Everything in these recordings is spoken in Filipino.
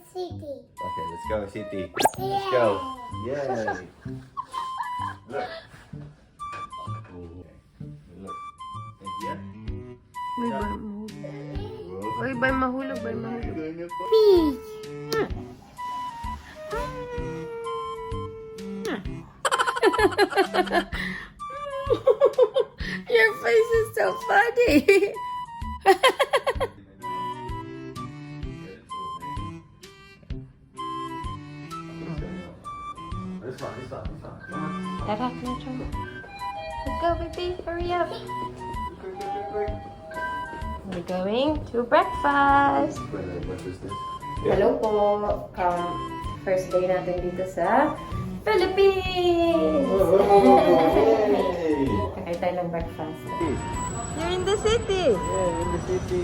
City. Okay, let's go, City. Let's go. Yay. Look. Look. Yeah. May ba mahulog? Uy, bay mahulog, bay mahulog. Peach. Your face is so funny. Tara, Nitro. Let's go, baby. Hurry up. We're going to breakfast. Hello po. First day natin dito sa Philippines. Kakain tayo ng breakfast. You're in the city. Yeah, in the city.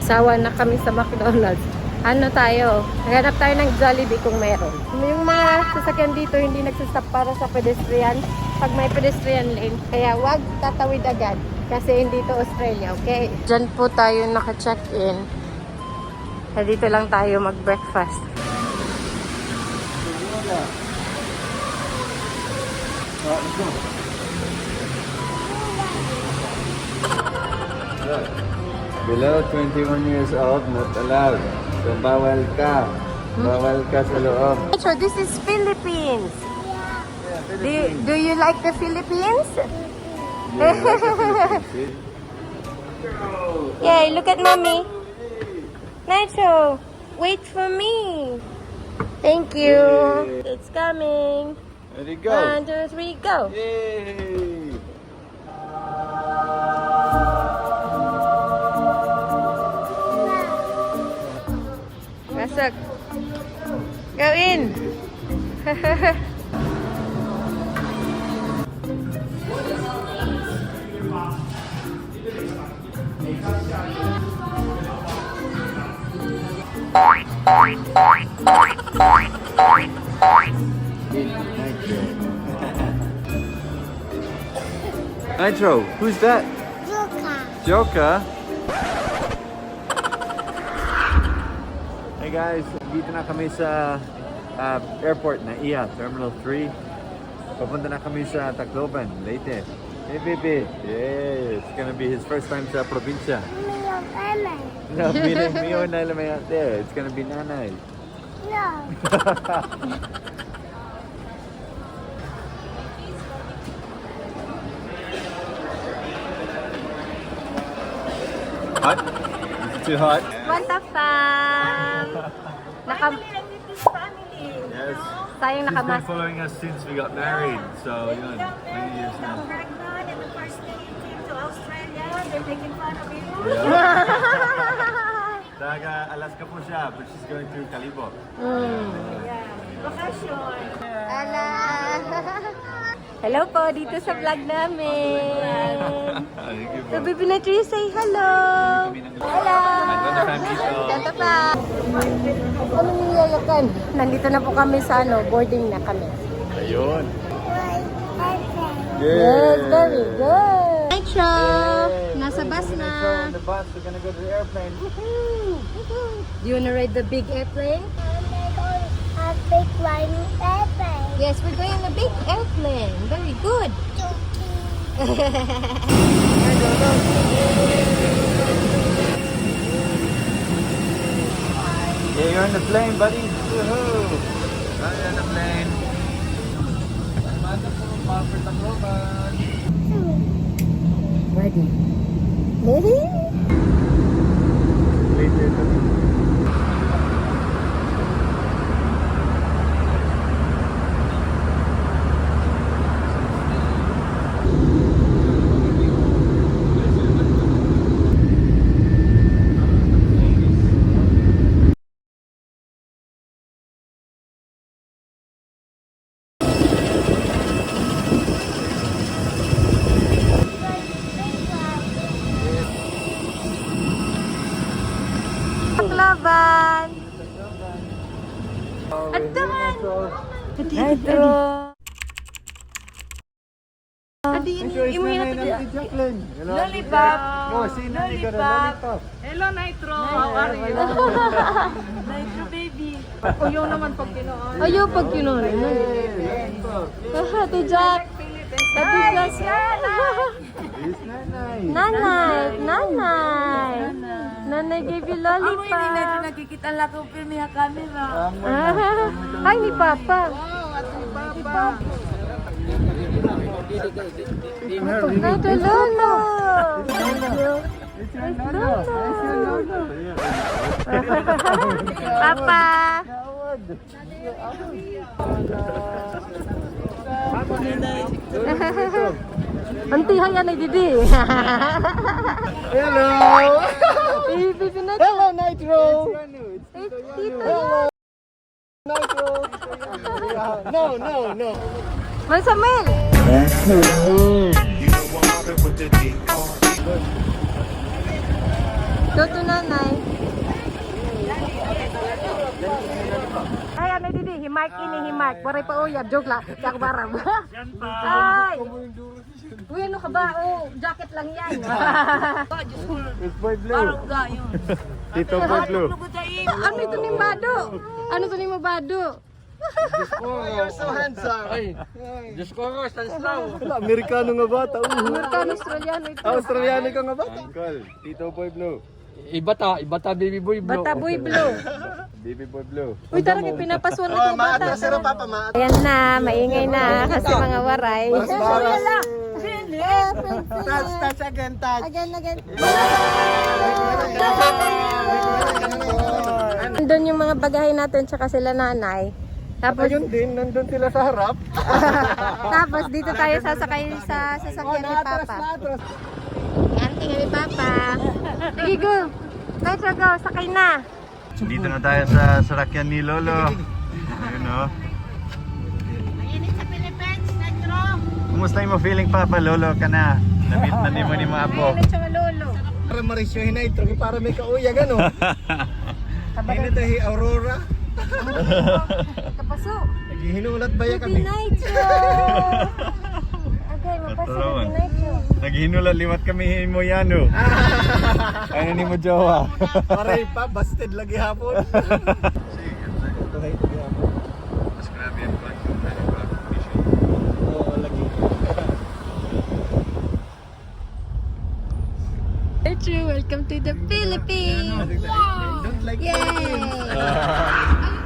Sawa na kami sa McDonald's. Ano tayo? Naghanap tayo ng Jollibee kung meron. Yung mga sasakyan dito hindi nagsastop para sa pedestrian pag may pedestrian lane. Kaya wag tatawid agad kasi hindi to Australia, okay? Diyan po tayo naka-check-in. Dito lang tayo mag-breakfast. Below 21 years old, not allowed. So, bawal ka. Bawal ka sa loob. So this is Philippines. Yeah, Do you like the Philippines? Yay, look at mommy. Nitro, wait for me. Thank you. Yay. It's coming. There you go. 1, 2, 3, go. Yay! Pasok. Go in. Nitro, who's that? Joker. Joker? Hey guys, dito na kami sa airport na iya, Terminal 3. Papunta na kami sa Tacloban, Leyte. Hey baby, yeah, it's gonna be his first time sa probinsya. No, Mio na lamay out there. It's gonna be nanay. No. Hot? Is it too hot? What the fam? Family. Yes. Sayang She's been nakamas. following us since we got married. So, yun, many years now. Pregnant, and the first day you came to Australia, they're making fun of you. Yeah. Taga Alaska po siya, but she's going through Calibo. Yeah. Vacation. Ala. Hello po, dito sa vlog namin. So, Baby Nitro, you say hello. Hello. Shanta pa. Ano nilayakan? Nandito na po kami sa boarding na kami. Ayun. Yes, very good. Nitro, Yay. nasa bus We're na. gonna go on the bus. We're gonna go to the airplane. Woohoo! Do you wanna ride the big airplane? A big flying airplane. Yes, we're going on a big airplane. Very good. Yeah, you're on the plane, buddy. Woohoo! You're on the plane. Ready? Ready? Tacloban! At Nitro. Lollipop. Oh, si Nani got a lollipop. Hello, Nitro. How are you? Nitro, baby. Uyo naman pag kinoon. Ayaw pag kinuha. Ate Jack. Ate Jack. Yes, Nanay. Nanay. Nanay gave you lollipop. Nakikita lang kung film yung camera. Ay, ni Papa. Ito, Lolo. Papa. Auntie, hayan ay Didi. Hello. Hello, Nitro. Tito. Nitro. No. Mansamel. Toto nanay. Ay, ano Didi? Himark ini, himark. Waray pa uyab. Joke lang. Yak barang. Ay. Uy, ano ka ba? Oh, jacket lang yan. It's Boy Blue. Tito Boy Blue. Ano ito ni Bado? Ano ito ni Bado? You're so handsome. Ay, Diyos ko nga, Stanislaw. Amerikano nga bata. Amerikano, Australiano ito. Australiano ka nga bata. Uncle, Tito Boy Blue. Ibata baby boy blue. Bata boy blue. Baby Boy Blue. Uy, talaga pinapasuan na ito bata. Ayan na, maingay na kasi mga waray. Touch again, touch. Again. Nandun yung mga bagahe natin tsaka sila nanay. Tapos, Ayun din, nandun sila sa harap. tapos dito tayo sasakay sa sasakyan ni Papa. Yan, tingnan ni Papa. Sige, go. Let's go, sakay na. Dito na tayo sa sarakyan ni Lolo. Ayun o. Mainit sa Philippines, Nitro. Kumusta yung feeling, Papa? Lolo ka na. Namit na ni mo ni mga apo. Mainit siya lolo. Para marisyohin na ito, para may kauyag ano. Hindi na tayo Aurora. Kapaso. Naghihinulat ba yan Happy kami? night, yo. Okay, mapaso. Happy night, yo. Naghinulat liwat kami mo yan o. Ano ni mo jowa? Paray pa, busted lagi hapon. Ito ay lagi hapon. Mas grabe yan pa. Oo, lagi. Nitro, welcome to the Philippines. Don't like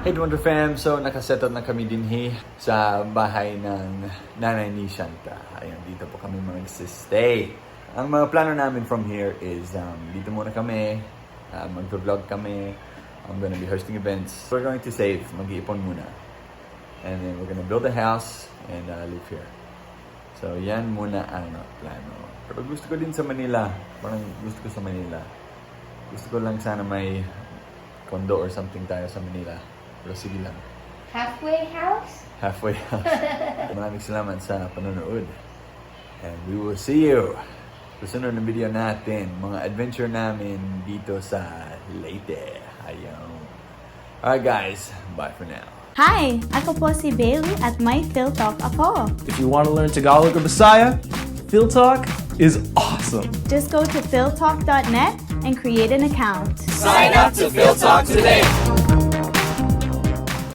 Hey Wonder Fam, so nakasettle na kami din sa bahay ng nanay ni Shanta. Ayan, dito po kami mag-stay. Ang mga plano namin from here is dito muna kami, mag-vlog kami. I'm gonna be hosting events. We're going to save, mag-iipon muna. And then we're gonna build a house and live here. So yan muna ang plano. Pero gusto ko din sa Manila. Parang gusto ko sa Manila. Gusto ko lang sana may condo or something tayo sa Manila. Pero sige lang. Halfway house? Halfway house. Maraming salamat sa panonood. And we will see you sa sunod na video natin. Mga adventure namin dito sa Leyte. Ayaw. Alright guys, bye for now. Hi! Ako po si Bailey at may Phil Talk ako. If you want to learn Tagalog or Bisaya, Phil Talk is awesome. Just go to philtalk.net and create an account. Sign up to Phil Talk today.